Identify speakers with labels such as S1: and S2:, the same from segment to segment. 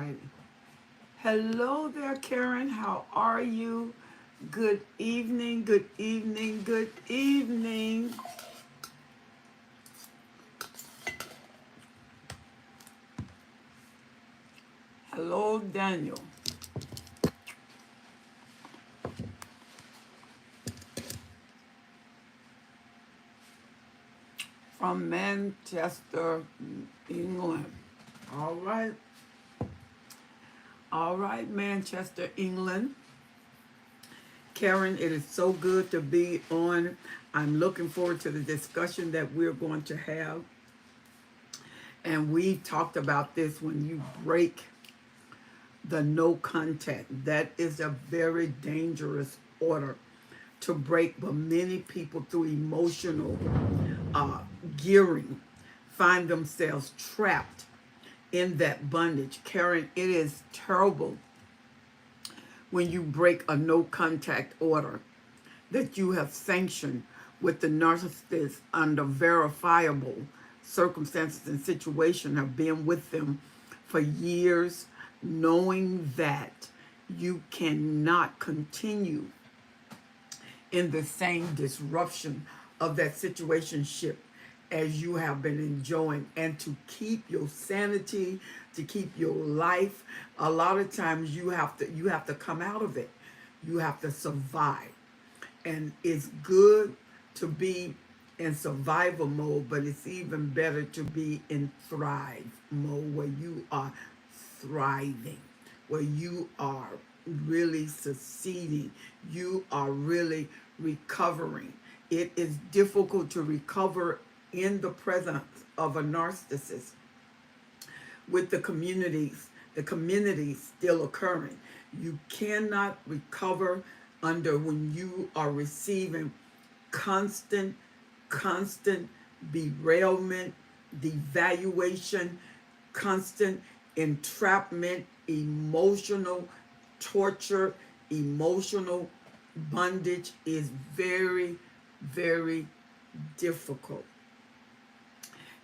S1: righty. Hello there, Karen. How are you? Good evening, good evening, good evening. Hello, Daniel. From Manchester, England. All right. All right, Manchester, England. Karen, it is so good to be on. I'm looking forward to the discussion that we're going to have. And we talked about this when you break the no contact. That is a very dangerous order to break, but many people through emotional uh, gearing find themselves trapped in that bondage. Karen, it is terrible when you break a no contact order that you have sanctioned with the narcissist under verifiable circumstances and situation, have been with them for years, knowing that you cannot continue in the same disruption of that situationship as you have been enjoying, and to keep your sanity, to keep your life. A lot of times you have to come out of it. You have to survive. And it's good to be in survival mode, but it's even better to be in thrive mode, where you are thriving, where you are really succeeding, you are really recovering. It is difficult to recover in the presence of a narcissist with the community still occurring. You cannot recover under when you are receiving constant derailment, devaluation, constant entrapment, emotional torture, emotional bondage is very, very difficult.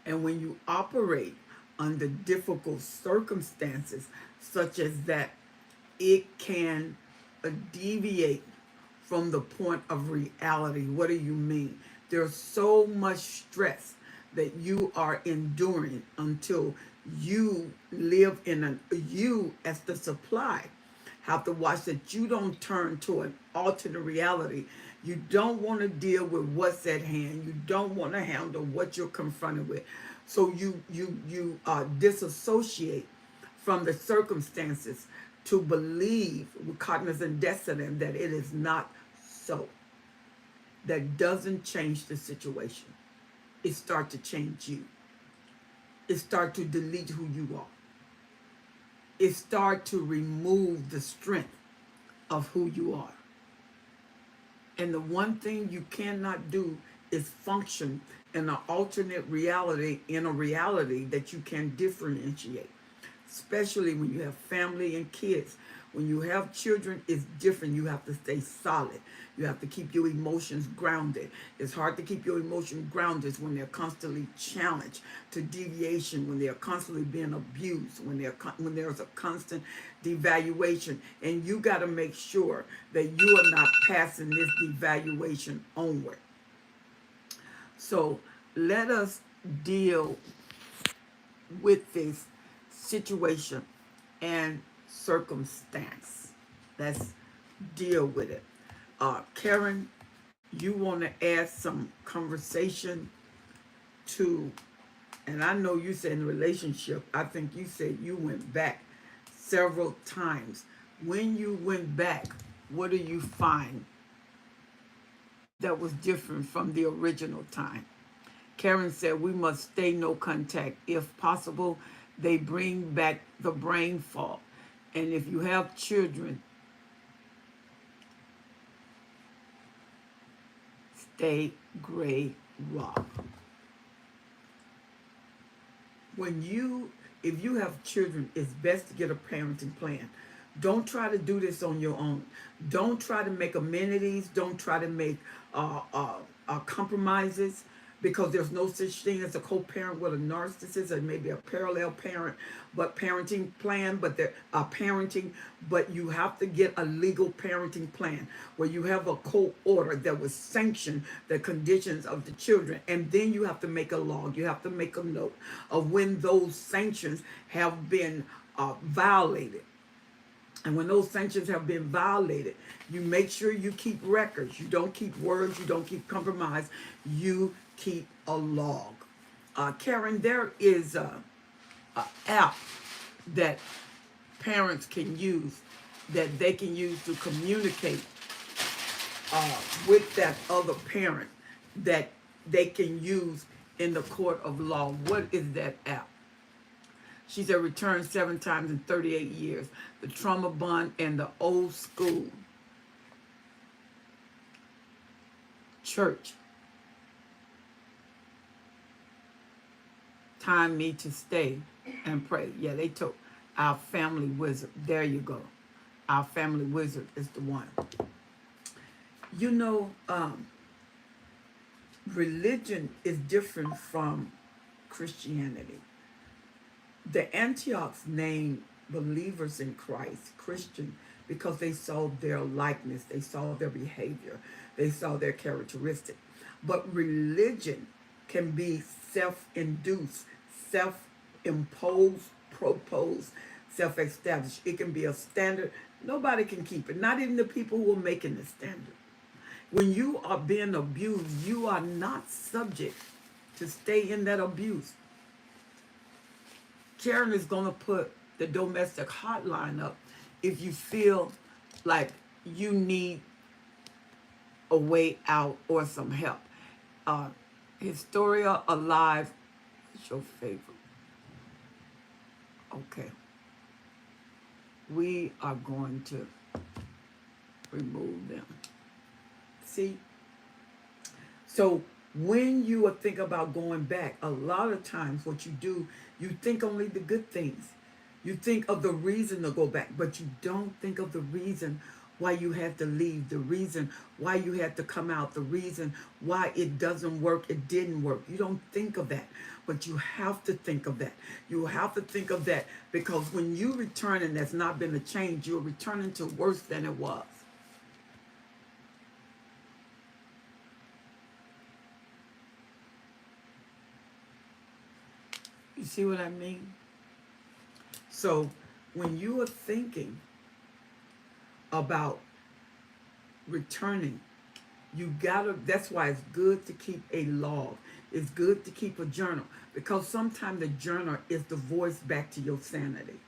S1: And when you operate under difficult circumstances such as that, it can deviate from the point of reality. What do you mean? There's so much stress that you are enduring until you live in you as the supply have to watch that you don't turn to an alternate reality. You don't want to deal with what's at hand. You don't want to handle what you're confronted with. So you disassociate from the circumstances to believe with cognizant destiny that it is not so. That doesn't change the situation. It starts to change you. It starts to delete who you are. It starts to remove the strength of who you are. And the one thing you cannot do is function in an alternate reality, in a reality that you can differentiate, especially when you have family and kids. When you have children, it's different. You have to stay solid. You have to keep your emotions grounded. It's hard to keep your emotions grounded when they're constantly challenged to deviation, when they're constantly being abused, when there's a constant devaluation. And you got to make sure that you are not passing this devaluation onward. So let us deal with this situation and circumstance. Let's deal with it. Karen, you want to add some conversation to, and I know you said in relationship, I think you said you went back several times. When you went back, what do you find that was different from the original time? Karen said we must stay no contact. If possible, they bring back the brain fog. And if you have children, stay gray rock. If you have children, it's best to get a parenting plan. Don't try to do this on your own. Don't try to make amenities. Don't try to make compromises. because there's no such thing as a co-parent with a narcissist, or maybe a parallel parent, but parenting plan, but they're parenting, but you have to get a legal parenting plan where you have a court order that will sanction the conditions of the children. And then you have to make a log, you have to make a note of when those sanctions have been violated. And when those sanctions have been violated, you make sure you keep records. You don't keep words. You don't keep compromise. You keep a log. Karen, there is a app that parents can use, that they can use to communicate with that other parent, that they can use in the court of law. What is that app? She said returned 7 times in 38 years. The trauma bond and the old school church. Time me to stay and pray. Yeah, they took our family wizard. There you go. Our family wizard is the one. You know, religion is different from Christianity. The Antiochs named believers in Christ Christian because they saw their likeness, they saw their behavior, they saw their characteristic. But religion can be self-induced, self-imposed, proposed, self-established. It can be a standard. Nobody can keep it, not even the people who are making the standard. When you are being abused, you are not subject to stay in that abuse. Karen is going to put the domestic hotline up if you feel like you need a way out or some help. Historia Alive is your favorite. Okay. We are going to remove them. See? So when you are thinking about going back, a lot of times what you do, you think only the good things. You think of the reason to go back, but you don't think of the reason why you had to leave, the reason why you had to come out, the reason why it doesn't work, it didn't work. You don't think of that, but you have to think of that. You have to think of that because when you return and there's not been a change, you're returning to worse than it was. You see what I mean? So when you are thinking about returning, you gotta, that's why it's good to keep a log. It's good to keep a journal because sometimes the journal is the voice back to your sanity.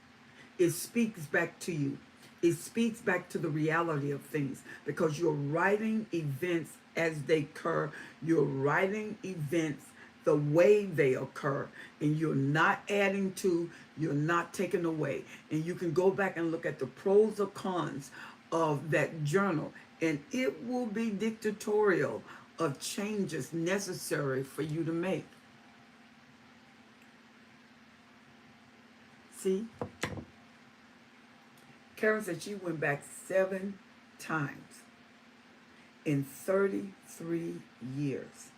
S1: It speaks back to you. It speaks back to the reality of things because you're writing events as they occur. You're writing events the way they occur, and you're not adding to, you're not taking away. And you can go back and look at the pros or cons of that journal, and it will be dictatorial of changes necessary for you to make. See? Karen said she went back 7 times in 33 years.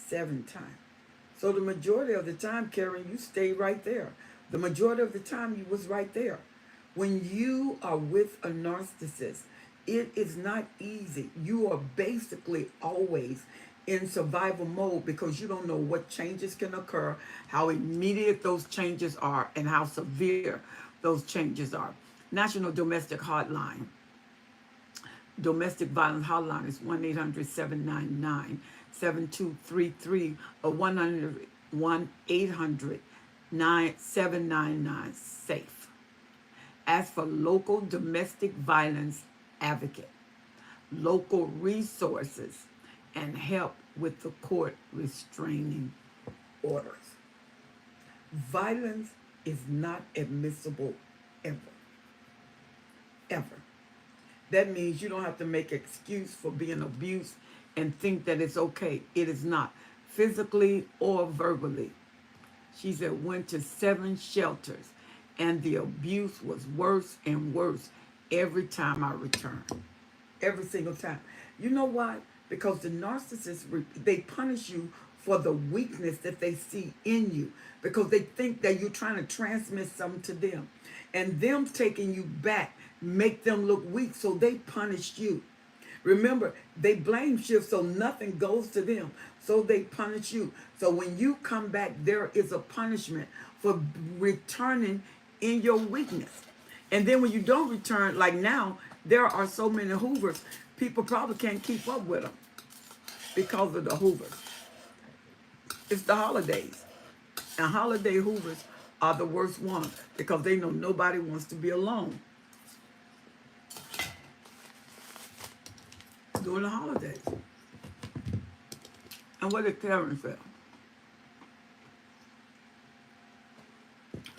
S1: 7 times. So the majority of the time, Karen, you stay right there. The majority of the time, you was right there. When you are with a narcissist, it is not easy. You are basically always in survival mode because you don't know what changes can occur, how immediate those changes are, and how severe those changes are. National Domestic Hotline. Domestic Violence Hotline is 1-800-799-7233 or 1-800-799-SAFE. Ask for local domestic violence advocate, local resources, and help with the court restraining orders. Violence is not admissible ever. Ever. That means you don't have to make excuse for being abused and think that it's okay. It is not, physically or verbally. She said went to 7 shelters and the abuse was worse and worse every time I returned. Every single time. You know why? Because the narcissists, they punish you for the weakness that they see in you, because they think that you're trying to transmit something to them. And them taking you back make them look weak, so they punish you. Remember, they blame shift so nothing goes to them, so they punish you. So when you come back, there is a punishment for returning in your weakness. And then when you don't return, like now, there are so many Hoovers, people probably can't keep up with them because of the Hoovers. It's the holidays. And holiday Hoovers are the worst ones because they know nobody wants to be alone during the holidays. And what did Karen say?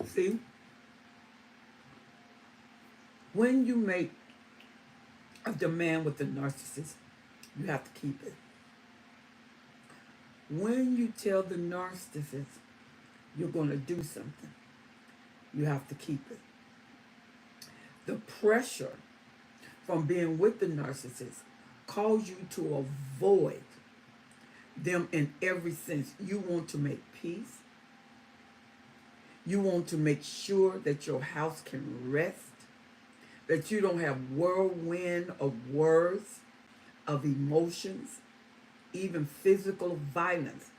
S1: See? When you make a demand with the narcissist, you have to keep it. When you tell the narcissist you're going to do something, you have to keep it. The pressure from being with the narcissist cause you to avoid them in every sense. You want to make peace. You want to make sure that your house can rest, that you don't have whirlwind of words, of emotions, even physical violence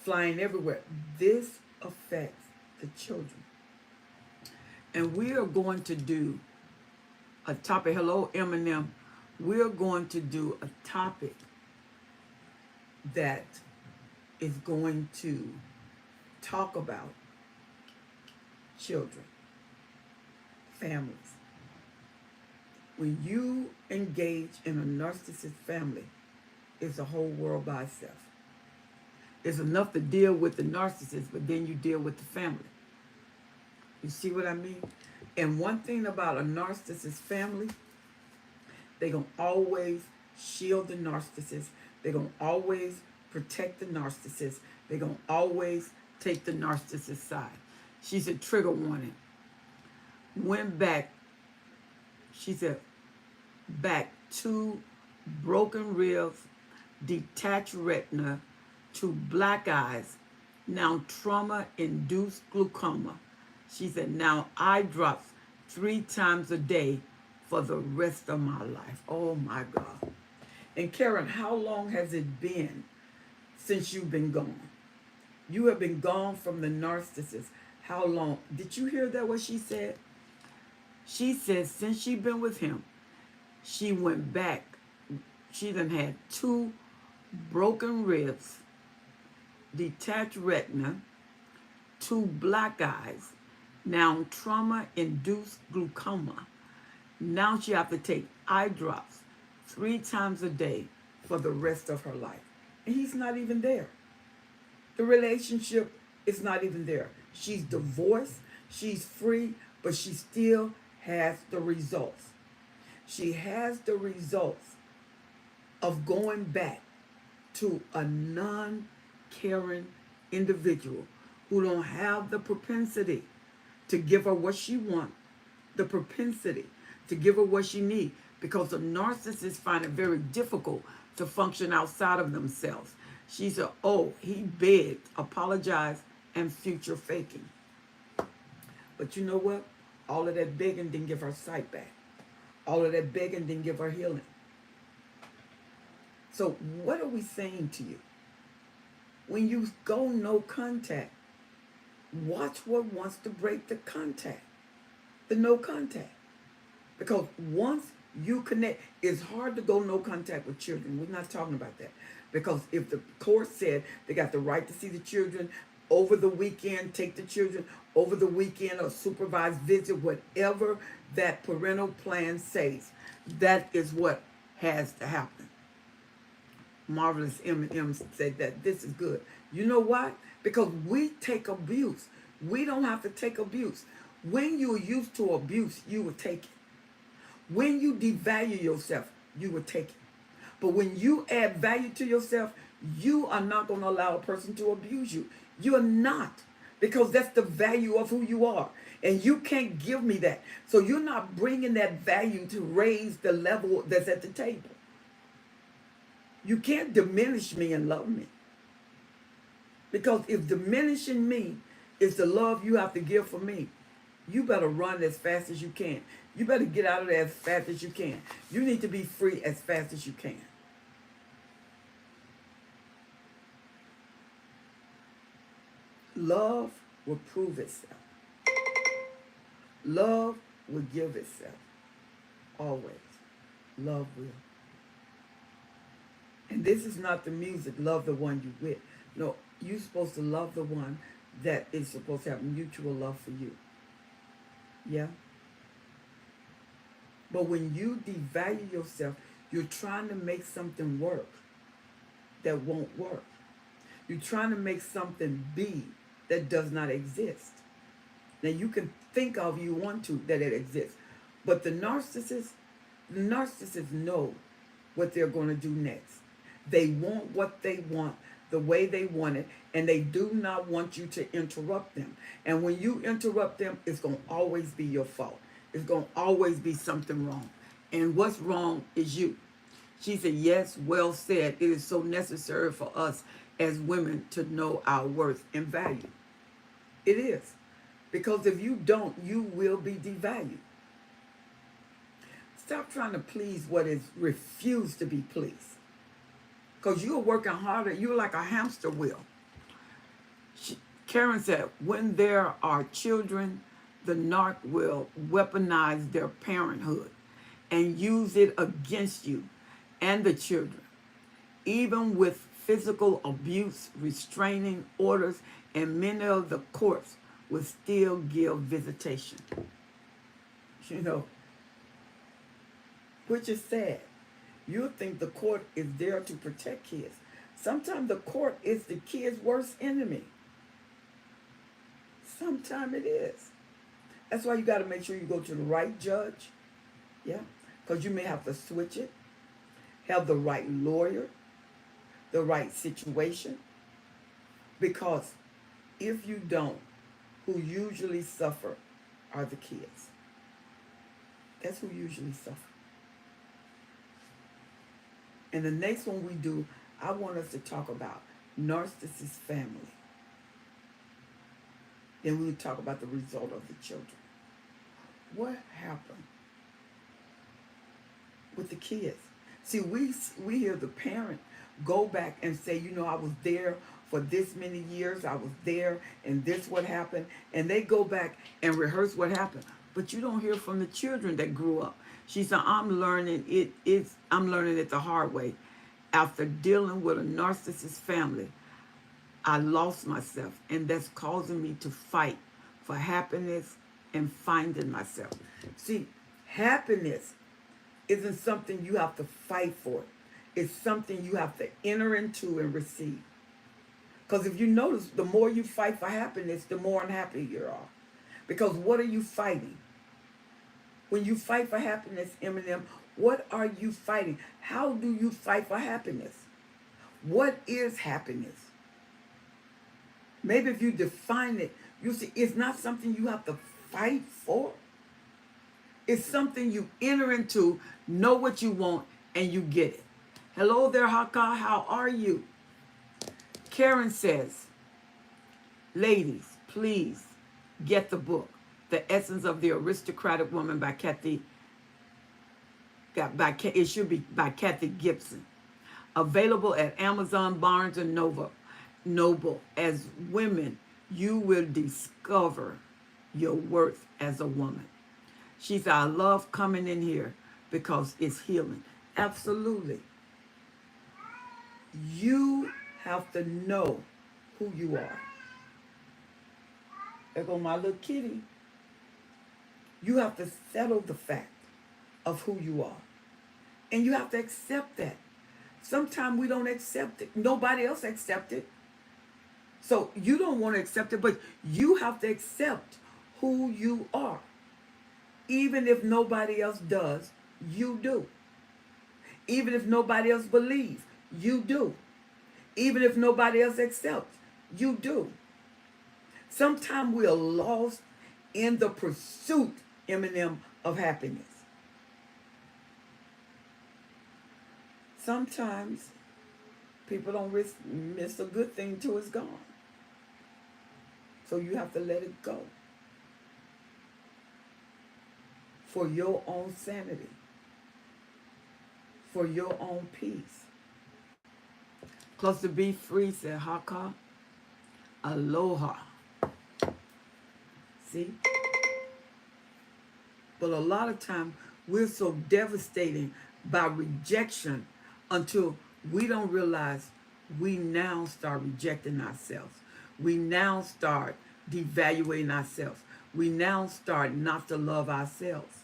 S1: flying everywhere. This affects the children. And we are going to do a topic. Hello, Eminem. We're going to do a topic that is going to talk about children, families. When you engage in a narcissist family, it's a whole world by itself. It's enough to deal with the narcissist, but then you deal with the family. You see what I mean? And one thing about a narcissist family, they're going to always shield the narcissist. They're going to always protect the narcissist. They're going to always take the narcissist side. She said, trigger warning. Went back, she said, back 2 broken ribs, detached retina, 2 black eyes, now trauma-induced glaucoma. She said, now eye drops 3 times a day for the rest of my life. Oh my God. And Karen, how long has it been since you've been gone? You have been gone from the narcissist. How long? Did you hear that, what she said? She said since she's been with him, she went back. She done had 2 broken ribs, detached retina, 2 black eyes, now trauma-induced glaucoma. Now she have to take eye drops 3 times a day for the rest of her life. And he's not even there. The relationship is not even there. She's divorced, she's free, but she still has the results. She has the results of going back to a non-caring individual who don't have the propensity to give her what she wants, the propensity to give her what she needs, because the narcissists find it very difficult to function outside of themselves. She said, oh, he begged, apologized, and future faking. But you know what? All of that begging didn't give her sight back. All of that begging didn't give her healing. So what are we saying to you? When you go no contact, watch what wants to break the contact, the no contact. Because once you connect, it's hard to go no contact with children. We're not talking about that. Because if the court said they got the right to see the children over the weekend, take the children over the weekend or supervised visit, whatever that parental plan says, that is what has to happen. Marvelous M&M said that this is good. You know why? Because we take abuse. We don't have to take abuse. When you're used to abuse, you will take it. When you devalue yourself, you will take it. But when you add value to yourself, you are not going to allow a person to abuse you. You are not, because that's the value of who you are. And you can't give me that. So you're not bringing that value to raise the level that's at the table. You can't diminish me and love me. Because if diminishing me is the love you have to give for me, you better run as fast as you can. You better get out of there as fast as you can. You need to be free as fast as you can. Love will prove itself. Love will give itself. Always. Love will. And this is not the music, love the one you with. No, you're supposed to love the one that is supposed to have mutual love for you. Yeah? But when you devalue yourself, you're trying to make something work that won't work. You're trying to make something be that does not exist. Now you can think of you want to that it exists. But the narcissists know what they're going to do next. They want what they want the way they want it, and they do not want you to interrupt them. And when you interrupt them, it's going to always be your fault. It's going to always be something wrong. And what's wrong is you. She said, yes, well said. It is so necessary for us as women to know our worth and value. It is. Because if you don't, you will be devalued. Stop trying to please what is refused to be pleased. Because you're working harder. You're like a hamster wheel. Karen said, when there are children, the narc will weaponize their parenthood and use it against you and the children, even with physical abuse, restraining orders, and many of the courts will still give visitation. You know, which is sad. You think the court is there to protect kids. Sometimes the court is the kid's worst enemy. Sometimes it is. That's why you got to make sure you go to the right judge. Yeah. Because you may have to switch it. Have the right lawyer. The right situation. Because if you don't, who usually suffer are the kids. That's who usually suffer. And the next one we do, I want us to talk about narcissist family. Then we'll talk about the result of the children. What happened with the kids? See, we hear the parent go back and say, you know, I was there for this many years. I was there and this what happened. And they go back and rehearse what happened. But you don't hear from the children that grew up. She said, I'm learning it the hard way. After dealing with a narcissist family, I lost myself, and that's causing me to fight for happiness and finding myself. See, happiness isn't something you have to fight for. It's something you have to enter into and receive. Because if you notice, the more you fight for happiness, the more unhappy you are. Because what are you fighting? When you fight for happiness, Eminem, what are you fighting? How do you fight for happiness? What is happiness? Maybe if you define it, you see it's not something you have to fight for. It's something you enter into, know what you want, and you get it. Hello there, Haka. How are you? Karen says, ladies, please get the book, The Essence of the Aristocratic Woman by Kathy. It should be by Kathy Gibson. Available at Amazon, Barnes and Noble. As women, you will discover your worth as a woman. She said, I love coming in here because it's healing. Absolutely. You have to know who you are. There go my little kitty. You have to settle the fact of who you are. And you have to accept that. Sometimes we don't accept it. Nobody else accepts it. So you don't want to accept it, but you have to accept who you are. Even if nobody else does, you do. Even if nobody else believes, you do. Even if nobody else accepts, you do. Sometimes we are lost in the pursuit, Eminem, of happiness. Sometimes people don't miss a good thing till it's gone. So you have to let it go for your own sanity, for your own peace. Because to be free said haka, aloha. See? But a lot of times we're so devastated by rejection until we don't realize we now start rejecting ourselves. We now start devaluing ourselves. We now start not to love ourselves.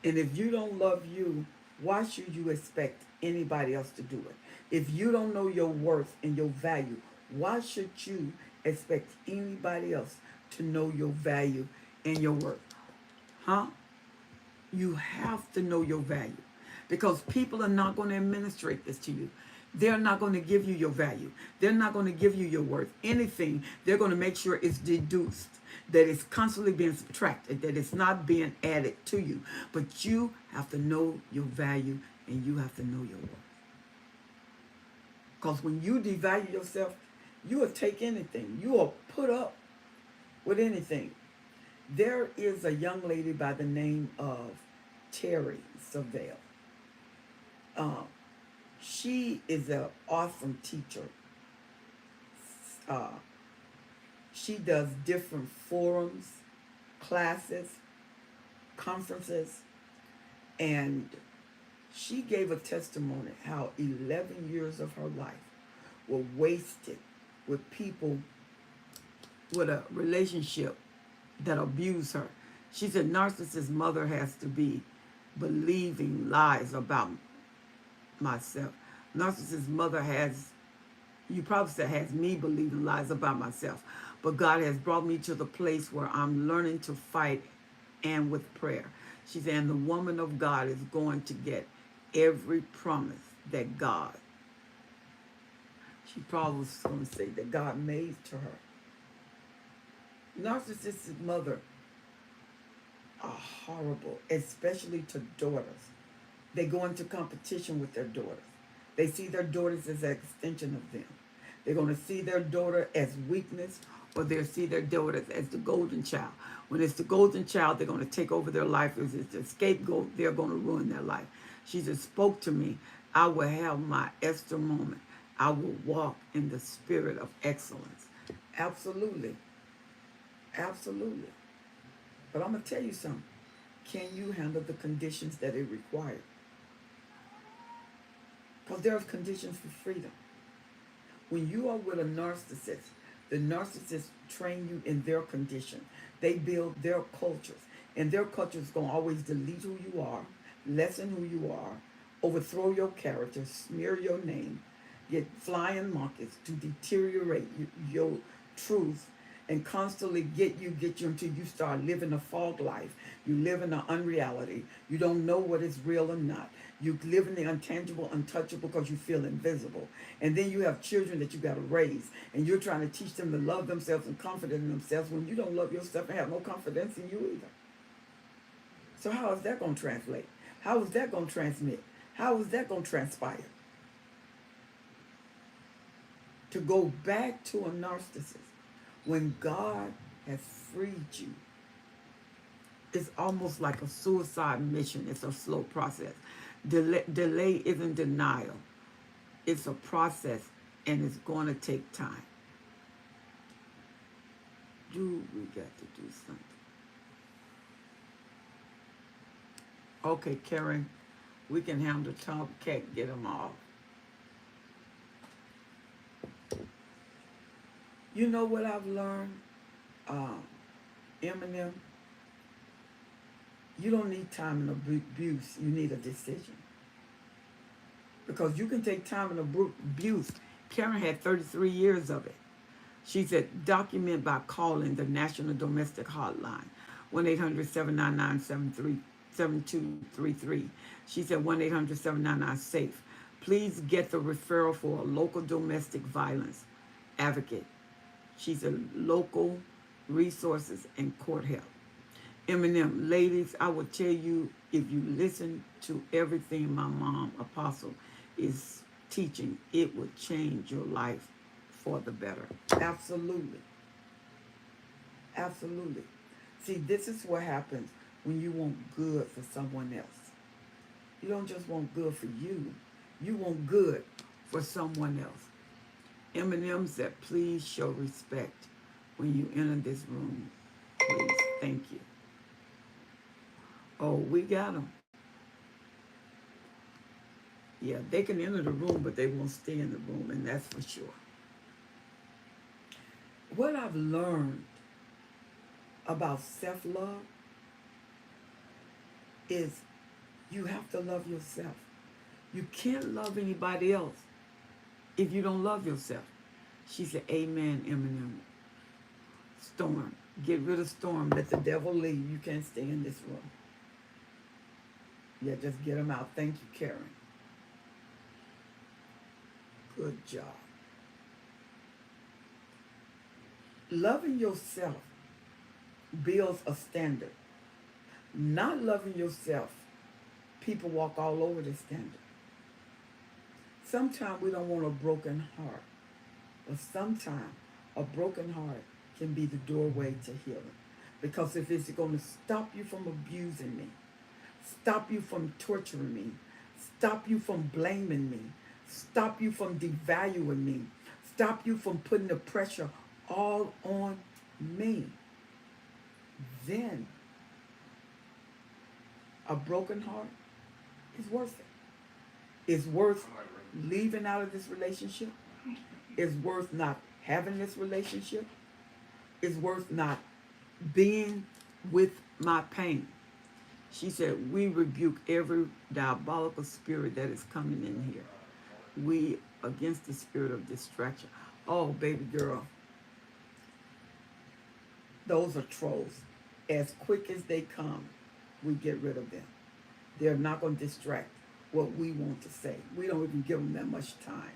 S1: And if you don't love you, why should you expect anybody else to do it? If you don't know your worth and your value, why should you expect anybody else to know your value and your worth? Huh? You have to know your value because people are not going to administrate this to you. They're not going to give you your value. They're not going to give you your worth. Anything, they're going to make sure it's deduced, that it's constantly being subtracted, that it's not being added to you. But you have to know your value and you have to know your worth. Because when you devalue yourself, you will take anything. You will put up with anything. There is a young lady by the name of Terry Savelle. She is an awesome teacher. She does different forums, classes, conferences, and she gave a testimony how 11 years of her life were wasted with people with a relationship that abuse her. She said narcissist's mother has to be believing lies about myself. Narcissist's mother has, you probably said, has me believing lies about myself. But God has brought me to the place where I'm learning to fight and with prayer. She said, and the woman of God is going to get every promise that God, she probably was going to say that God made to her. Narcissist's mother are horrible, especially to daughters. They go into competition with their daughters. They see their daughters as an extension of them. They're going to see their daughter as weakness, or they'll see their daughters as the golden child. When it's the golden child, they're going to take over their life. If it's the scapegoat, they're going to ruin their life. She just spoke to me. I will have my Esther moment. I will walk in the spirit of excellence. Absolutely. Absolutely. But I'm going to tell you something. Can you handle the conditions that it requires? Because there are conditions for freedom. When you are with a narcissist, the narcissists train you in their condition. They build their cultures. And their culture is going to always delete who you are, lessen who you are, overthrow your character, smear your name, get flying monkeys to deteriorate your truth and constantly get you until you start living a fog life. You live in an unreality. You don't know what is real or not. You live in the intangible, untouchable because you feel invisible. And then you have children that you got to raise. And you're trying to teach them to love themselves and confidence in themselves when you don't love yourself and have no confidence in you either. So how is that going to translate? How is that going to transmit? How is that going to transpire? To go back to a narcissist when God has freed you, it's almost like a suicide mission. It's a slow process. Delay isn't denial. It's a process, and it's going to take time. We got to do something. Okay, Karen, we can handle Tom Cat, get them off. You know what I've learned, Eminem? You don't need time and abuse. You need a decision. Because you can take time and abuse. Karen had 33 years of it. She said, document by calling the National Domestic Hotline, 1-800-799-7233. She said, 1-800-799-SAFE. Please get the referral for a local domestic violence advocate. She's a local resources and court help. Eminem, ladies, I will tell you, if you listen to everything my mom, Apostle, is teaching, it will change your life for the better. Absolutely. Absolutely. See, this is what happens when you want good for someone else. You don't just want good for you. You want good for someone else. Eminem said, please show respect when you enter this room. Please. Thank you. Oh, we got them. Yeah, they can enter the room, but they won't stay in the room, and that's for sure. What I've learned about self-love is you have to love yourself. You can't love anybody else if you don't love yourself. She said, amen, Eminem. Storm. Get rid of Storm. Let the devil leave. You can't stay in this room. Yeah, just get him out. Thank you, Karen. Good job. Loving yourself builds a standard. Not loving yourself, people walk all over the standard. Sometimes we don't want a broken heart, but sometimes a broken heart can be the doorway to healing. Because if it's going to stop you from abusing me, stop you from torturing me, stop you from blaming me, stop you from devaluing me, stop you from putting the pressure all on me, then a broken heart is worth it. It's worth leaving out of this relationship. It's worth not having this relationship. It's worth not being with my pain. She said, we rebuke every diabolical spirit that is coming in here. We against the spirit of distraction. Oh, baby girl. Those are trolls. As quick as they come, we get rid of them. They're not going to distract what we want to say. We don't even give them that much time.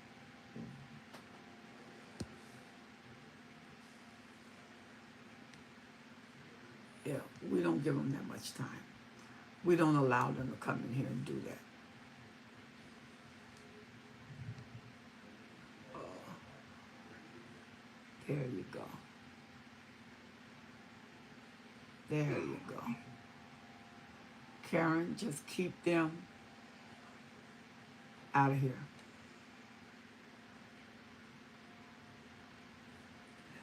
S1: Yeah, we don't give them that much time. We don't allow them to come in here and do that. There you go. There you go. Karen, just keep them out of here.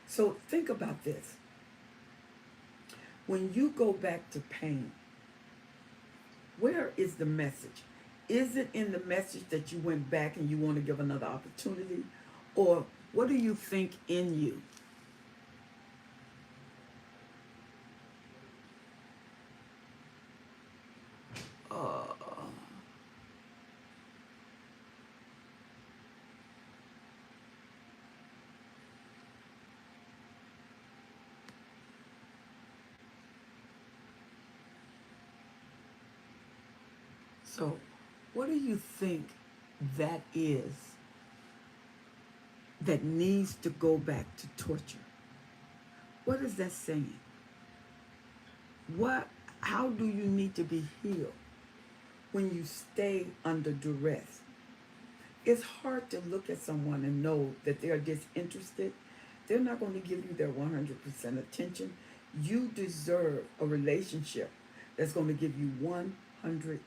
S1: So think about this. When you go back to pain, where is the message? Is it in the message that you went back and you want to give another opportunity? Or what do you think in you? So, what do you think that is that needs to go back to torture? What is that saying? How do you need to be healed when you stay under duress? It's hard to look at someone and know that they're disinterested. They're not going to give you their 100% attention. You deserve a relationship that's going to give you 100%.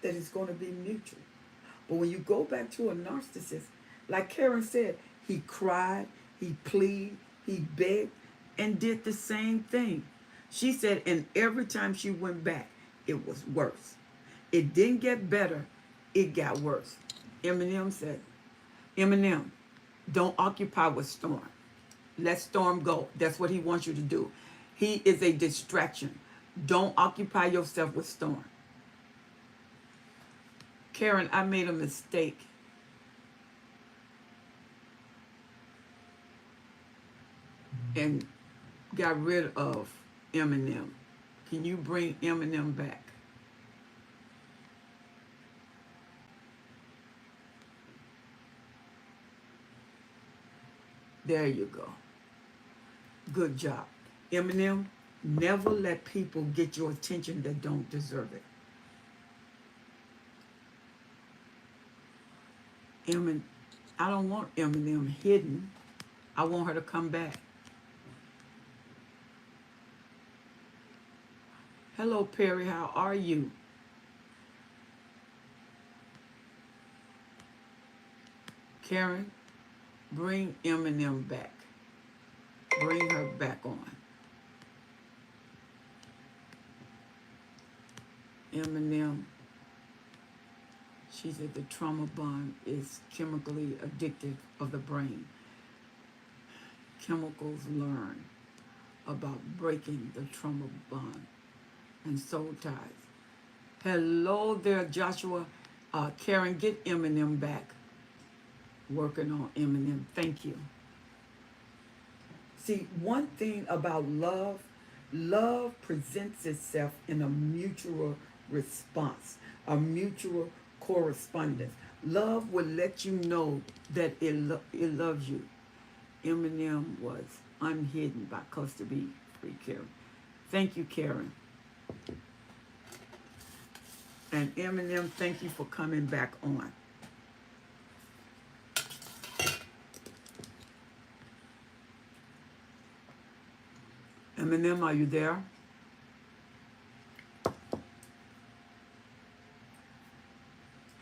S1: That is going to be mutual. But when you go back to a narcissist, like Karen said, he cried, he pleaded, he begged, and did the same thing. She said, and every time she went back, it was worse. It didn't get better, it got worse. Eminem said, Eminem, don't occupy with Storm. Let Storm go. That's what he wants you to do. He is a distraction. Don't occupy yourself with Storm. Karen, I made a mistake. And got rid of Eminem. Can you bring Eminem back? There you go. Good job. Eminem, never let people get your attention that don't deserve it. I don't want Eminem hidden. I want her to come back. Hello, Perry. How are you? Karen, bring Eminem back. Bring her back on. Eminem, she said the trauma bond is chemically addictive of the brain. Chemicals learn about breaking the trauma bond and soul ties. Hello there, Joshua. Karen, get Eminem back. Working on Eminem. Thank you. See, one thing about love, love presents itself in a mutual response, a mutual correspondence. Love will let you know that it loves you. Eminem was unhidden by custody free Karen. Thank you, Karen. And Eminem, thank you for coming back on. Eminem, are you there?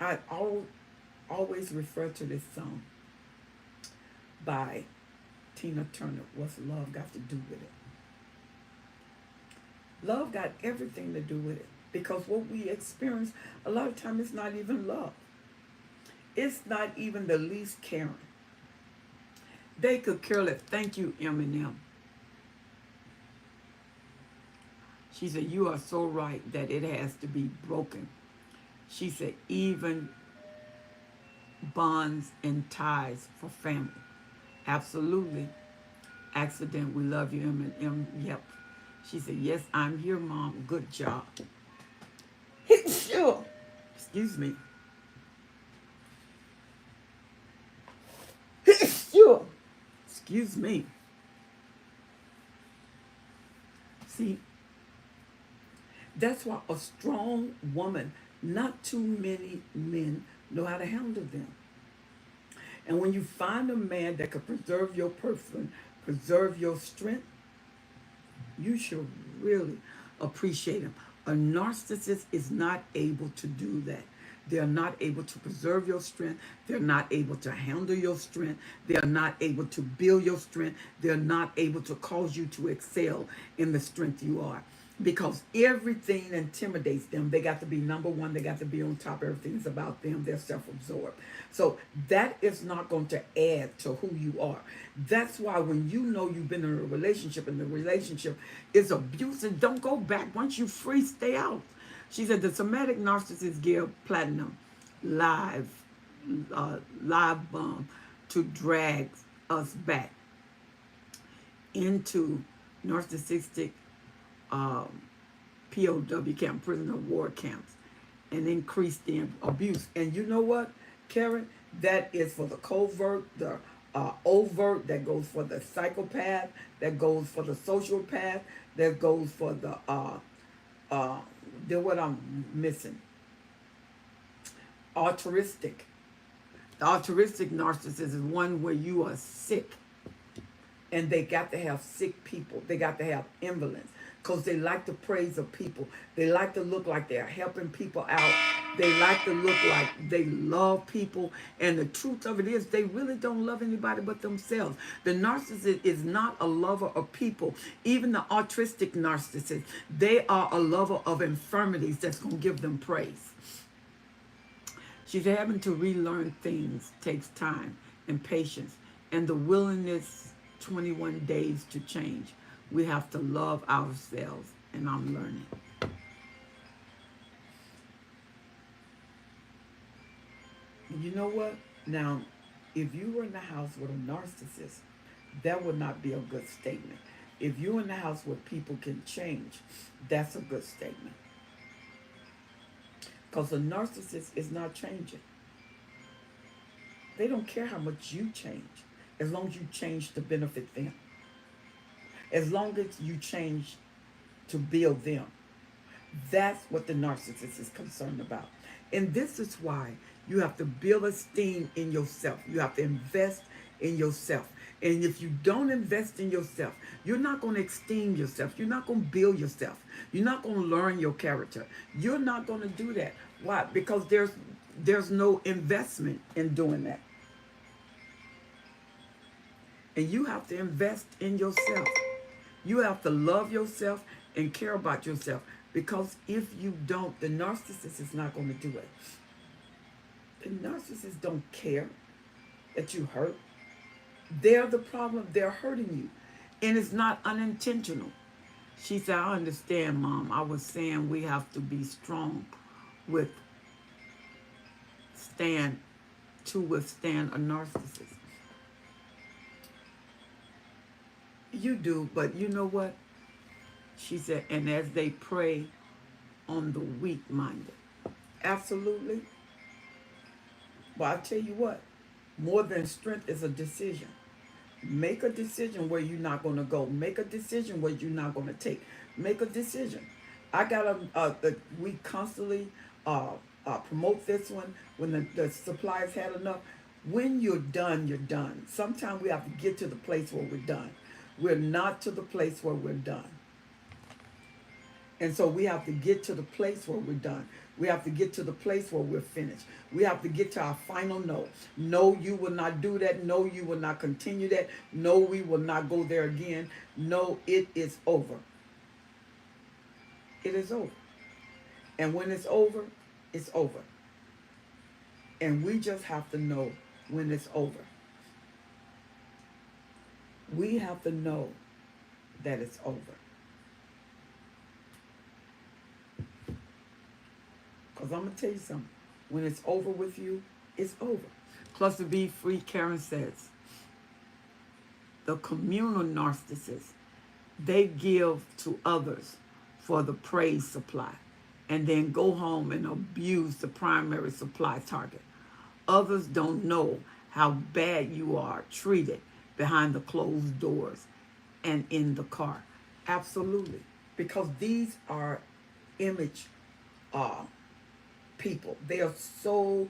S1: I always refer to this song by Tina Turner. What's love got to do with it? Love got everything to do with it. Because what we experience, a lot of times it's not even love. It's not even the least caring. They could care less. Thank you, Eminem. She said, you are so right that it has to be broken. She said, even bonds and ties for family. Absolutely. Accident, we love you, Eminem. Yep. She said, yes, I'm here, Mom. Good job. Sure. Excuse me. Sure. Excuse me. See, that's why a strong woman, not too many men know how to handle them. And when you find a man that can preserve your person, preserve your strength, you should really appreciate him. A narcissist is not able to do that. They're not able to preserve your strength. They're not able to handle your strength. They're not able to build your strength. They're not able to cause you to excel in the strength you are. Because everything intimidates them. They got to be number one. They got to be on top. Everything's about them. They're self-absorbed. So that is not going to add to who you are. That's why when you know you've been in a relationship and the relationship is abusive, don't go back. Once you free, stay out. She said the somatic narcissist give platinum live bomb to drag us back into narcissistic POW camp, prisoner of war camps, and increase the abuse. And you know what, Karen? That is for the covert, the overt, that goes for the psychopath, that goes for the sociopath, that goes for the what I'm missing. Altruistic. The altruistic narcissist is one where you are sick. And they got to have sick people. They got to have invalids. Because they like the praise of people. They like to look like they're helping people out. They like to look like they love people. And the truth of it is, they really don't love anybody but themselves. The narcissist is not a lover of people. Even the altruistic narcissist, they are a lover of infirmities that's going to give them praise. She's having to relearn things takes time and patience and the willingness 21 days to change. We have to love ourselves, and I'm learning. You know what? Now, if you were in the house with a narcissist, that would not be a good statement. If you're in the house where people can change, that's a good statement. Because a narcissist is not changing. They don't care how much you change, as long as you change to benefit them. As long as you change to build them. That's what the narcissist is concerned about. And this is why you have to build esteem in yourself. You have to invest in yourself. And if you don't invest in yourself, you're not going to esteem yourself. You're not going to build yourself. You're not going to learn your character. You're not going to do that. Why? Because there's no investment in doing that. And you have to invest in yourself. You have to love yourself and care about yourself. Because if you don't, the narcissist is not going to do it. The narcissists don't care that you hurt. They're the problem. They're hurting you. And it's not unintentional. She said, I understand, Mom. I was saying we have to be strong with to withstand a narcissist. You do, but you know what? She said, and as they prey on the weak-minded. Absolutely. But I tell you what, more than strength is a decision. Make a decision where you're not going to go. Make a decision where you're not going to take. Make a decision. I got we constantly promote this one when the suppliers had enough. When you're done, you're done. Sometimes we have to get to the place where we're done. We're not to the place where we're done. And so we have to get to the place where we're done. We have to get to the place where we're finished. We have to get to our final no. No, you will not do that. No, you will not continue that. No, we will not go there again. No, it is over. It is over. And when it's over, it's over. And we just have to know when it's over. We have to know that it's over. Because I'm going to tell you something. When it's over with you, it's over. Cluster B Free Karen says, the communal narcissists, they give to others for the praise supply and then go home and abuse the primary supply target. Others don't know how bad you are treated behind the closed doors and in the car. Absolutely. Because these are image people. They are so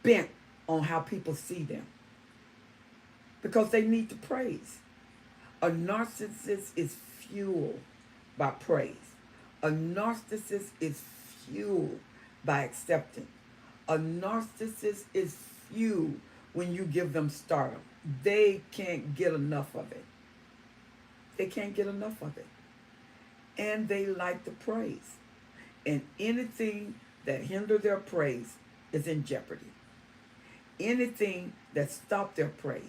S1: bent on how people see them because they need to praise. A narcissist is fueled by praise. A narcissist is fueled by acceptance. A narcissist is fueled when you give them stardom. They can't get enough of it. They can't get enough of it. And they like the praise. And anything that hinder their praise is in jeopardy. Anything that stop their praise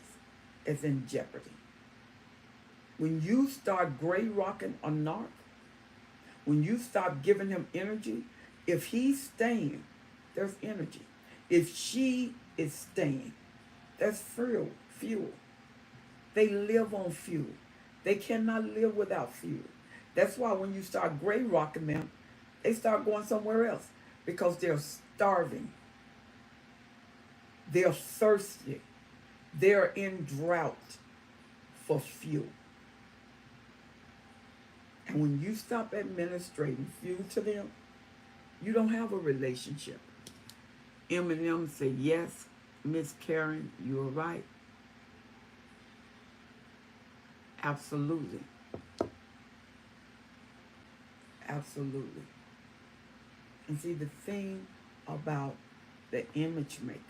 S1: is in jeopardy. When you start gray rocking a narc, when you stop giving him energy, if he's staying, there's energy. If she is staying, there's fuel. They live on fuel. They cannot live without fuel. That's why when you start gray rocking them, they start going somewhere else because they're starving. They're thirsty. They're in drought for fuel. And when you stop administrating fuel to them, you don't have a relationship. Eminem said, yes, Miss Karen, you're right. Absolutely. Absolutely. And see, the thing about the image maker,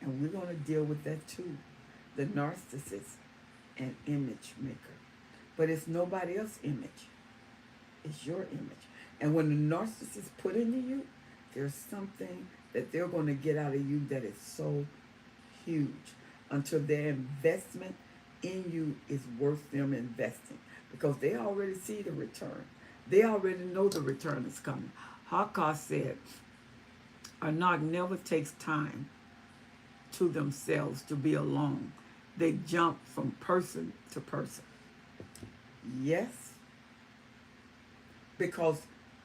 S1: and we're going to deal with that too, the narcissist and image maker. But it's nobody else's image. It's your image. And when the narcissist put into you, there's something that they're going to get out of you that is so huge until their investment in you is worth them investing. Because they already see the return. They already know the return is coming. Hakka said, a narc never takes time to themselves to be alone. They jump from person to person. Yes. Because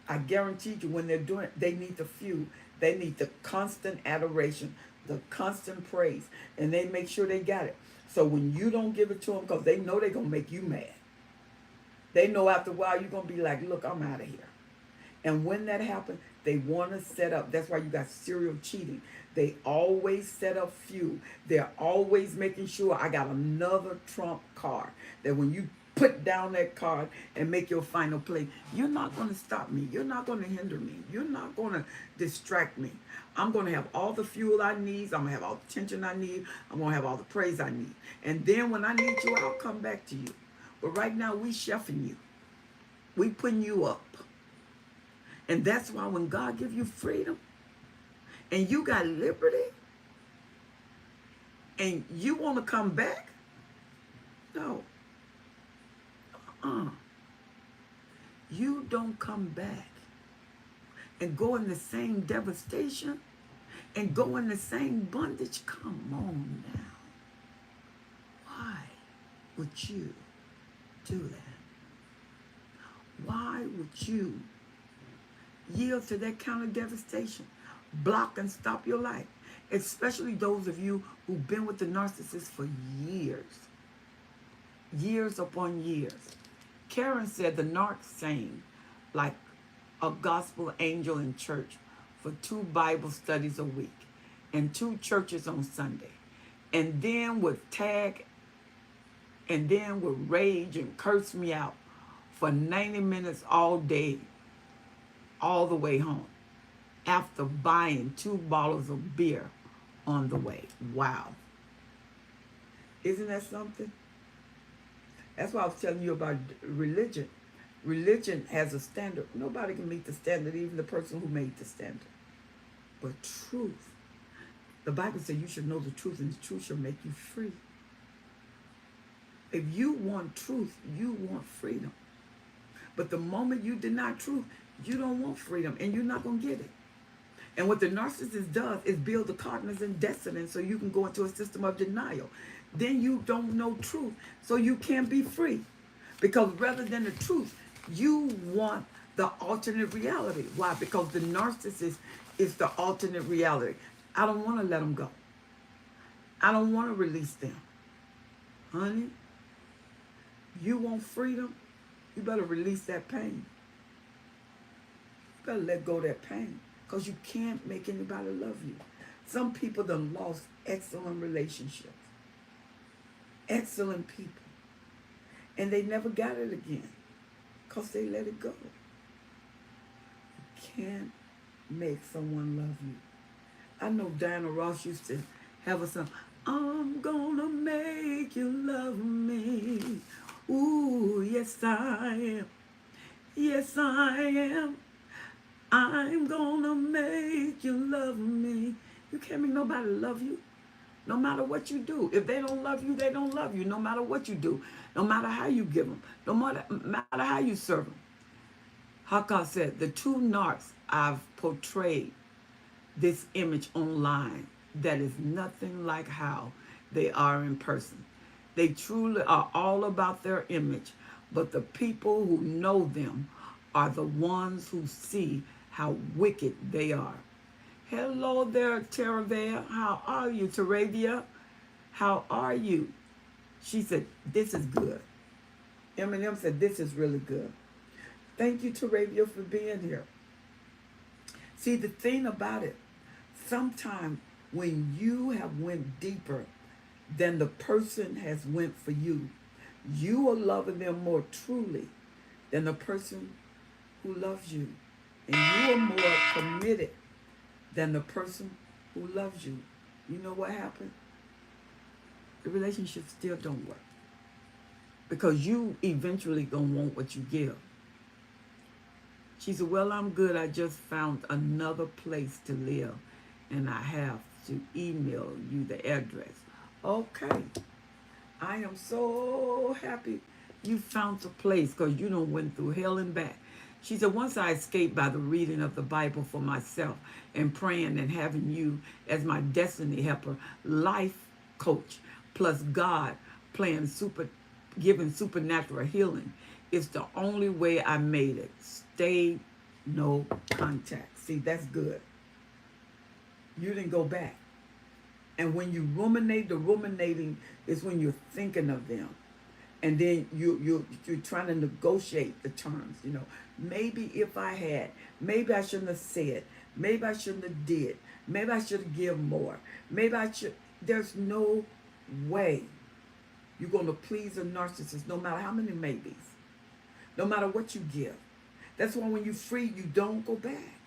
S1: I guarantee you when they're doing it, they need the fuel. They need the constant adoration, the constant praise. And they make sure they got it. So when you don't give it to them, because they know they're going to make you mad. They know after a while you're going to be like, look, I'm out of here. And when that happens, they want to set up. That's why you got serial cheating. They always set up fuel. They're always making sure I got another trump card. That when you put down that card and make your final play, you're not going to stop me. You're not going to hinder me. You're not going to distract me. I'm going to have all the fuel I need. I'm going to have all the attention I need. I'm going to have all the praise I need. And then when I need you, I'll come back to you. But right now, we chefing you. We putting you up. And that's why when God gives you freedom and you got liberty and you want to come back, no. You don't come back and go in the same devastation and go in the same bondage. Come on now. Why would you do that? Why would you yield to that kind of devastation? Block and stop your life. Especially those of you who've been with the narcissist for years. Years upon years. Karen said the narc sang like a gospel angel in church for 2 Bible studies a week and 2 churches on Sunday. And then would tag and then would rage and curse me out for 90 minutes all day, all the way home, after buying 2 bottles of beer on the way. Wow. Isn't that something? That's why I was telling you about religion. Religion has a standard. Nobody can meet the standard, even the person who made the standard. But truth, the Bible says you should know the truth, and the truth shall make you free. If you want truth, you want freedom. But the moment you deny truth, you don't want freedom, and you're not going to get it. And what the narcissist does is build the cognizant dissonance so you can go into a system of denial. Then you don't know truth, so you can't be free. Because rather than the truth, you want the alternate reality. Why? Because the narcissist is the alternate reality. I don't want to let them go. I don't want to release them. Honey, you want freedom? You better release that pain. You better let go of that pain. Because you can't make anybody love you. Some people done lost excellent relationships. Excellent people. And they never got it again. Because they let it go. You can't make someone love you. I know Diana Ross used to have a song. I'm gonna make you love me. Ooh, yes I am. Yes I am. I'm gonna make you love me. You can't make nobody love you. No matter what you do. If they don't love you, they don't love you. No matter what you do. No matter how you give them. No matter how you serve them. Hakka said, the 2 narcs I've portrayed this image online that is nothing like how they are in person. They truly are all about their image, but the people who know them are the ones who see how wicked they are. Hello there, Teravea. How are you, Teravia? How are you? She said, this is good. Eminem said, this is really good. Thank you, Teravia, for being here. See, the thing about it, sometimes when you have went deeper than the person has went for you, you are loving them more truly than the person who loves you. And you are more committed than the person who loves you. You know what happened? The relationship still don't work. Because you eventually gonna want what you give. She said, well, I'm good. I just found another place to live. And I have to email you the address. Okay. I am so happy you found a place because you done went through hell and back. She said, once I escaped by the reading of the Bible for myself and praying and having you as my destiny helper, life coach, plus God giving supernatural healing, is the only way I made it. Stay no contact. See, that's good. You didn't go back. And when you ruminate, the ruminating is when you're thinking of them. And then you're trying to negotiate the terms. Maybe if I had, maybe I shouldn't have said, maybe I shouldn't have did, maybe I should have given more, maybe I should. There's no way you're going to please a narcissist, no matter how many maybes, no matter what you give. That's why when you're free, you don't go back.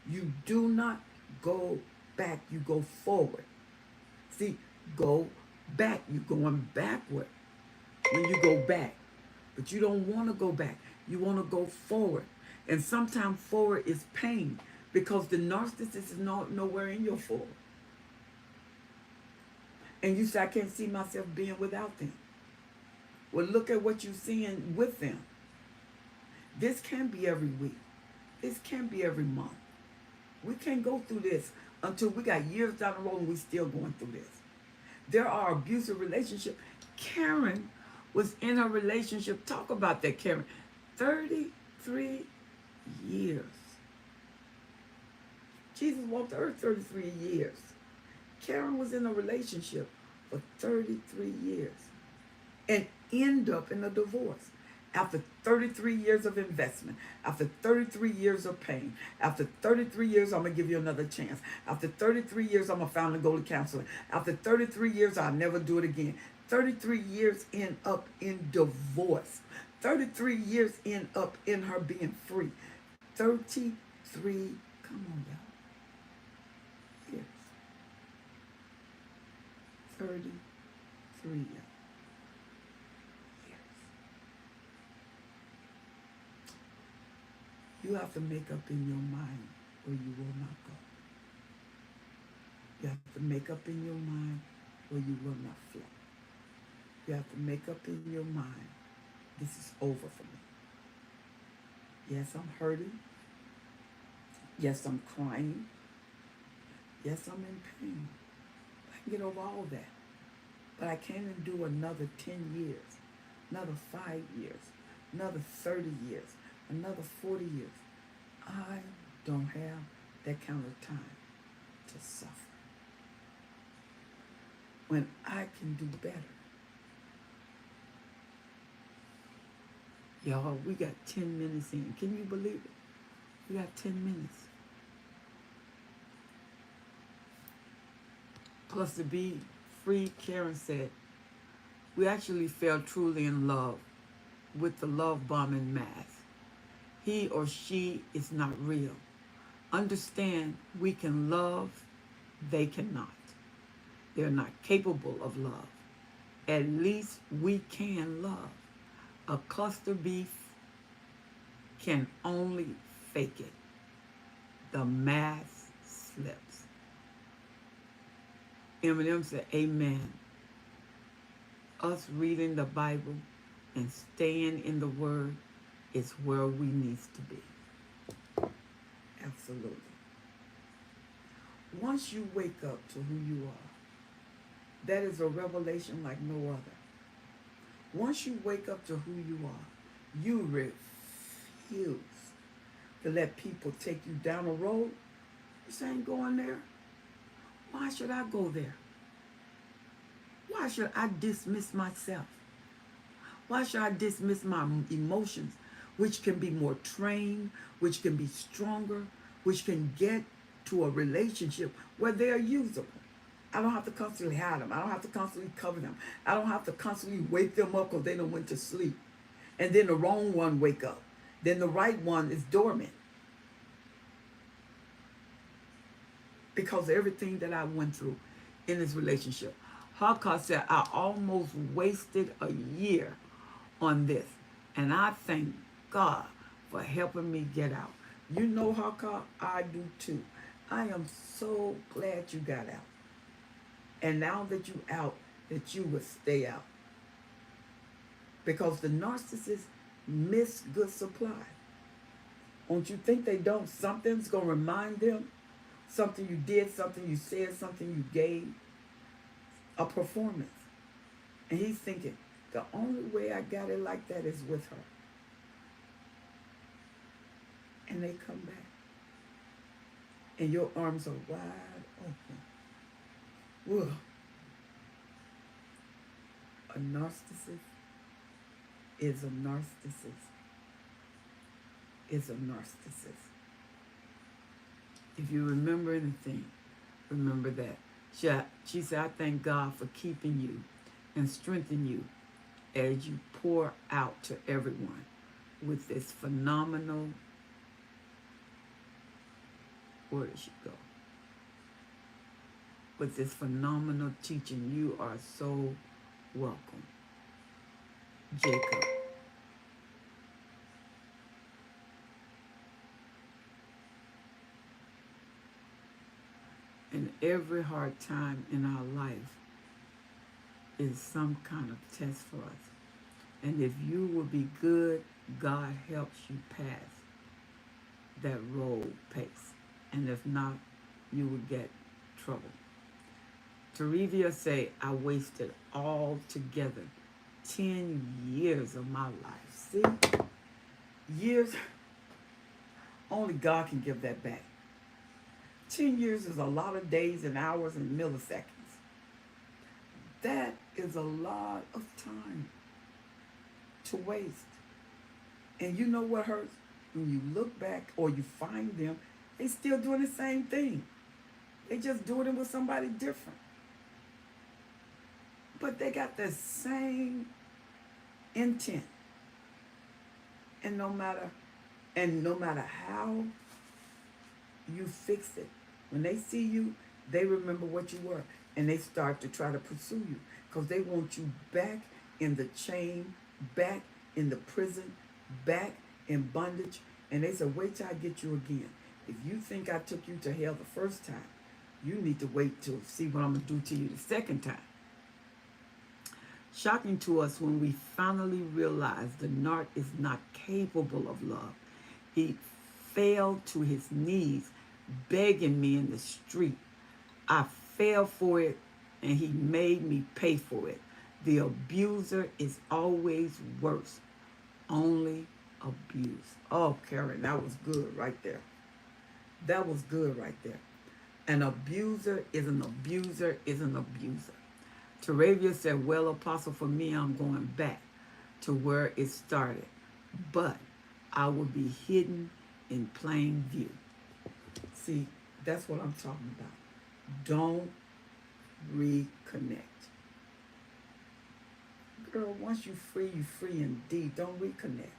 S1: You do not go back. You go forward. See, go back. You're going backward when you go back. But you don't want to go back. You want to go forward. And sometimes forward is pain because the narcissist is nowhere in your forward. And you say, I can't see myself being without them. Well, look at what you're seeing with them. This can be every week. This can be every month. We can't go through this until we got years down the road and we still going through this. There are abusive relationships. Karen was in a relationship. Talk about that, Karen. 33 years. Jesus walked the earth 33 years. Karen was in a relationship for 33 years and end up in a divorce. After 33 years of investment, after 33 years of pain, after 33 years, I'm going to give you another chance. After 33 years, I'm going to finally go to counseling. After 33 years, I'll never do it again. 33 years end up in divorce. 33 years end up in her being free. 33, come on, y'all. Years. 33 years. You have to make up in your mind or you will not go. You have to make up in your mind or you will not flow. You have to make up in your mind, this is over for me. Yes, I'm hurting. Yes, I'm crying. Yes, I'm in pain. I can get over all that. But I can't endure another 10 years, another 5 years, another 30 years, another 40 years. I don't have that kind of time to suffer. When I can do better. Y'all, we got 10 minutes in. Can you believe it? We got 10 minutes. Plus to be free, Karen said, we actually fell truly in love with the love bombing mask. He or she is not real. Understand we can love, they cannot. They're not capable of love. At least we can love. A cluster beef can only fake it. The mask slips. Eminem said, amen. Us reading the Bible and staying in the Word is where we need to be. Absolutely. Once you wake up to who you are, that is a revelation like no other. Once you wake up to who you are, you refuse to let people take you down a road. You say, I ain't going there. Why should I go there? Why should I dismiss myself? Why should I dismiss my emotions, which can be more trained, which can be stronger, which can get to a relationship where they are usable? I don't have to constantly hide them. I don't have to constantly cover them. I don't have to constantly wake them up because they don't went to sleep. And then the wrong one wake up. Then the right one is dormant. Because of everything that I went through in this relationship. Haka said, I almost wasted a year on this. And I thank God for helping me get out. You know, Haka, I do too. I am so glad you got out. And now that you out, that you will stay out. Because the narcissists miss good supply. Don't you think they don't? Something's going to remind them. Something you did, something you said, something you gave. A performance. And he's thinking, the only way I got it like that is with her. And they come back. And your arms are wide open. Whoa. A narcissist is a narcissist. Is a narcissist. If you remember anything, remember that. She said, I thank God for keeping you and strengthening you as you pour out to everyone with this phenomenal, where did she go? With this phenomenal teaching. You are so welcome, Jacob. And every hard time in our life is some kind of test for us. And if you will be good, God helps you pass that road pace. And if not, you will get trouble. Terevia say, I wasted all together 10 years of my life. See? Years, only God can give that back. 10 years is a lot of days and hours and milliseconds. That is a lot of time to waste. And you know what hurts? When you look back or you find them, they still doing the same thing. They just doing it with somebody different. But they got the same intent. And no matter how you fix it, when they see you, they remember what you were. And they start to try to pursue you. Because they want you back in the chain, back in the prison, back in bondage. And they say, wait till I get you again. If you think I took you to hell the first time, you need to wait to see what I'm going to do to you the second time. Shocking to us when we finally realize the narc is not capable of love. He fell to his knees, begging me in the street. I fell for it, and he made me pay for it. The abuser is always worse. Only abuse. Oh, Karen, that was good right there. That was good right there. An abuser is an abuser is an abuser. Terevia said, well, Apostle, for me, I'm going back to where it started. But I will be hidden in plain view. See, that's what I'm talking about. Don't reconnect. Girl, once you're free indeed. Don't reconnect.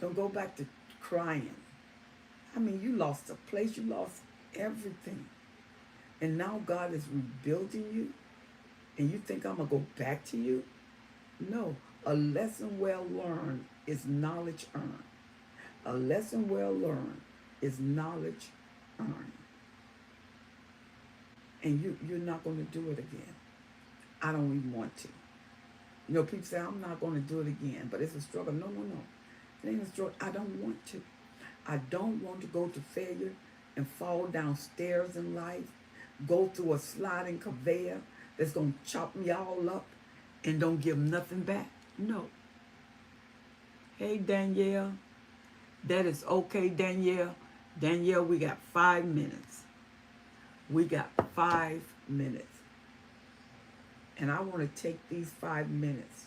S1: Don't go back to crying. I mean, you lost a place. You lost everything. And now God is rebuilding you. And you think I'm going to go back to you? No. A lesson well learned is knowledge earned. A lesson well learned is knowledge earned. And you're not going to do it again. I don't even want to. You know, people say, I'm not going to do it again, but it's a struggle. No. It ain't a struggle. I don't want to. I don't want to go to failure and fall down stairs in life, go through a sliding conveyor that's going to chop me all up and don't give nothing back. No. Hey, Danielle. That is okay, Danielle. Danielle, we got 5 minutes. We got 5 minutes. And I want to take these 5 minutes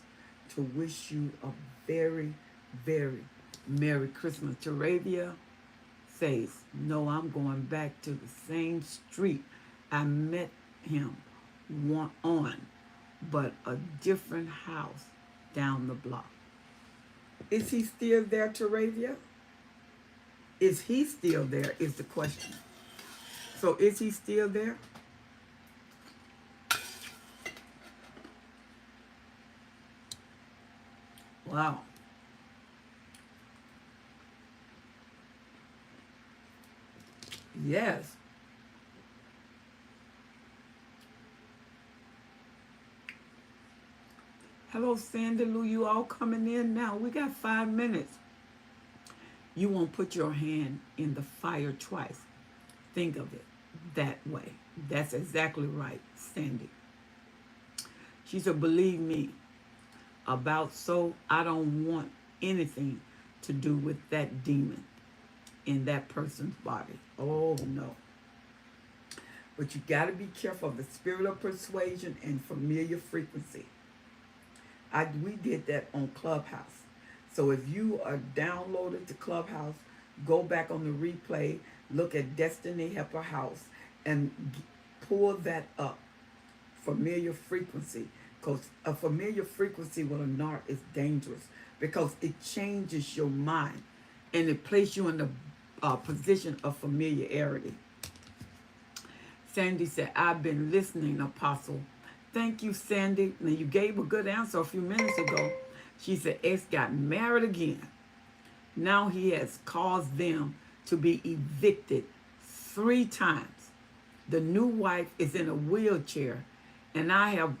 S1: to wish you a very, very Merry Christmas. Terevia says, no, I'm going back to the same street I met him on, but a different house down the block. Is he still there, Terevia? Is he still there is the question. So is he still there? Wow. Yes. Hello, Sandy Lou. You all coming in now? We got 5 minutes. You won't put your hand in the fire twice. Think of it that way. That's exactly right, Sandy. She said, believe me, about so I don't want anything to do with that demon in that person's body. Oh, no. But you got to be careful of the spirit of persuasion and familiar frequency. We did that on Clubhouse. So if you are downloaded to Clubhouse, go back on the replay, look at Destiny Helper House, and pull that up. Familiar frequency, because a familiar frequency with a narc is dangerous because it changes your mind and it places you in the position of familiarity. Sandy said, I've been listening, Apostle. Thank you, Sandy. Now, you gave a good answer a few minutes ago. She said, X got married again. Now he has caused them to be evicted 3 times. The new wife is in a wheelchair, and I have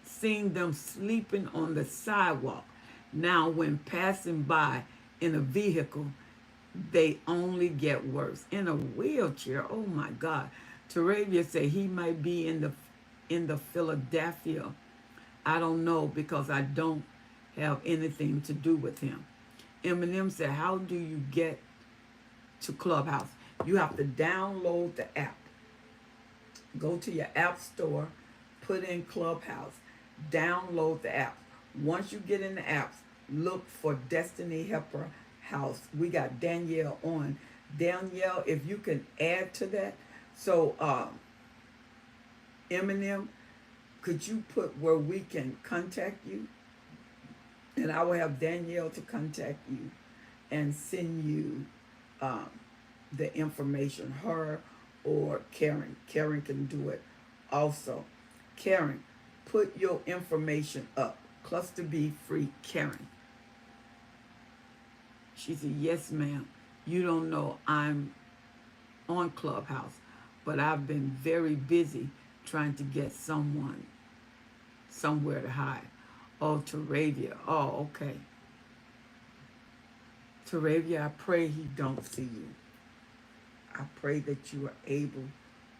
S1: seen them sleeping on the sidewalk. Now, when passing by in a vehicle, they only get worse. In a wheelchair, oh my God. Teravia said he might be in the Philadelphia. I don't know because I don't have anything to do with him. Eminem said, how do you get to Clubhouse? You have to download the app. Go to your app store, put in Clubhouse, download the app. Once you get in the apps, look for Destiny Helper House. We got Danielle on. Danielle, if you can add to that. So, Eminem, could you put where we can contact you? And I will have Danielle to contact you and send you the information, her or Karen. Karen can do it also. Karen, put your information up. Cluster B free Karen. She said, yes, ma'am. You don't know I'm on Clubhouse, but I've been very busy trying to get someone somewhere to hide. Oh, Teravia. Oh, okay. Teravia, I pray he don't see you. I pray that you are able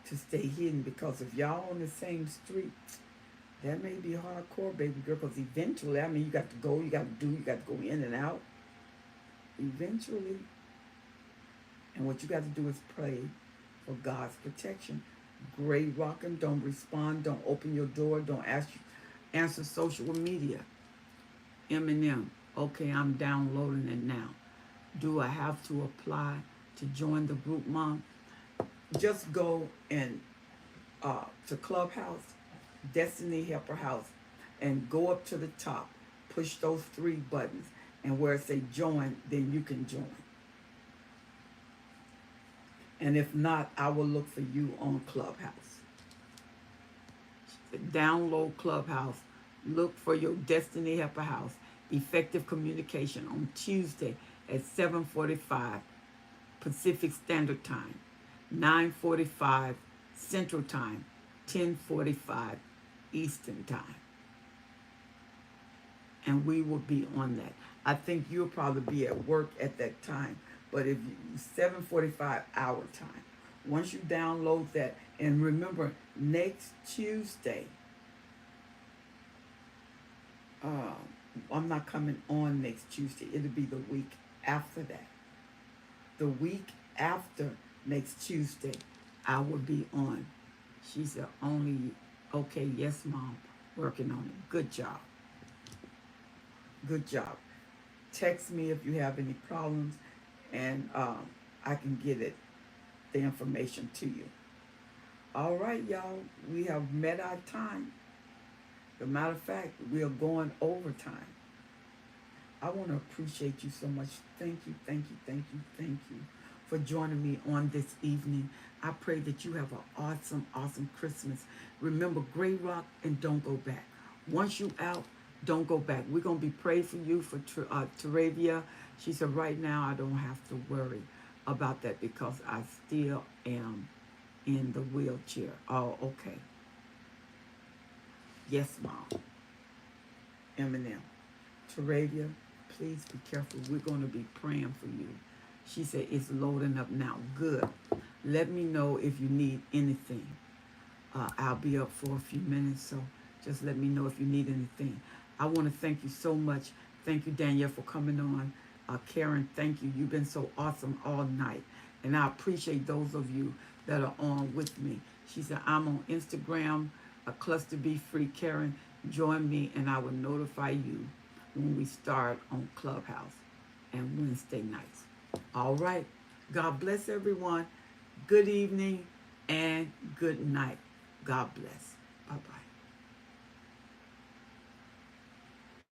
S1: to stay hidden, because if y'all on the same street, that may be hardcore, baby girl, because eventually, I mean, you got to go, you got to go in and out. Eventually. And what you got to do is pray for God's protection. Gray rocking, don't respond, don't open your door, don't answer social media. Eminem, okay, I'm downloading it now. Do I have to apply to join the group, Mom? Just go and to Clubhouse, Destiny Helper House, and go up to the top. Push those 3 buttons, and where it say join, then you can join. And if not, I will look for you on Clubhouse. Download Clubhouse. Look for your Destiny Helper House. Effective communication on Tuesday at 7:45 Pacific Standard Time, 9:45 Central Time, 10:45 Eastern Time. And we will be on that. I think you'll probably be at work at that time. But if you 7:45 our time. Once you download that, and remember, next Tuesday, I'm not coming on next Tuesday. It'll be the week after that. The week after next Tuesday, I will be on. She said, only, okay, yes, Mom, working on it. Good job. Good job. Text me if you have any problems, and I can get the information to you. All right, y'all, we have met our time. As a matter of fact, we are going overtime. I want to appreciate you so much. Thank you, thank you, thank you, thank you for joining me on this evening. I pray that you have an awesome, awesome Christmas. Remember, Gray Rock and don't go back. Once you out, don't go back. We're going to be praying for you for Teravia. She said, right now, I don't have to worry about that because I still am in the wheelchair. Oh, okay. Yes, Mom. Eminem. Teravia, please be careful. We're going to be praying for you. She said, it's loading up now. Good. Let me know if you need anything. I'll be up for a few minutes, so just let me know if you need anything. I want to thank you so much. Thank you, Danielle, for coming on. Karen, thank you. You've been so awesome all night. And I appreciate those of you that are on with me. She said, I'm on Instagram, Cluster B Free Karen. Join me and I will notify you when we start on Clubhouse and Wednesday nights. All right. God bless everyone. Good evening and good night. God bless. Bye-bye.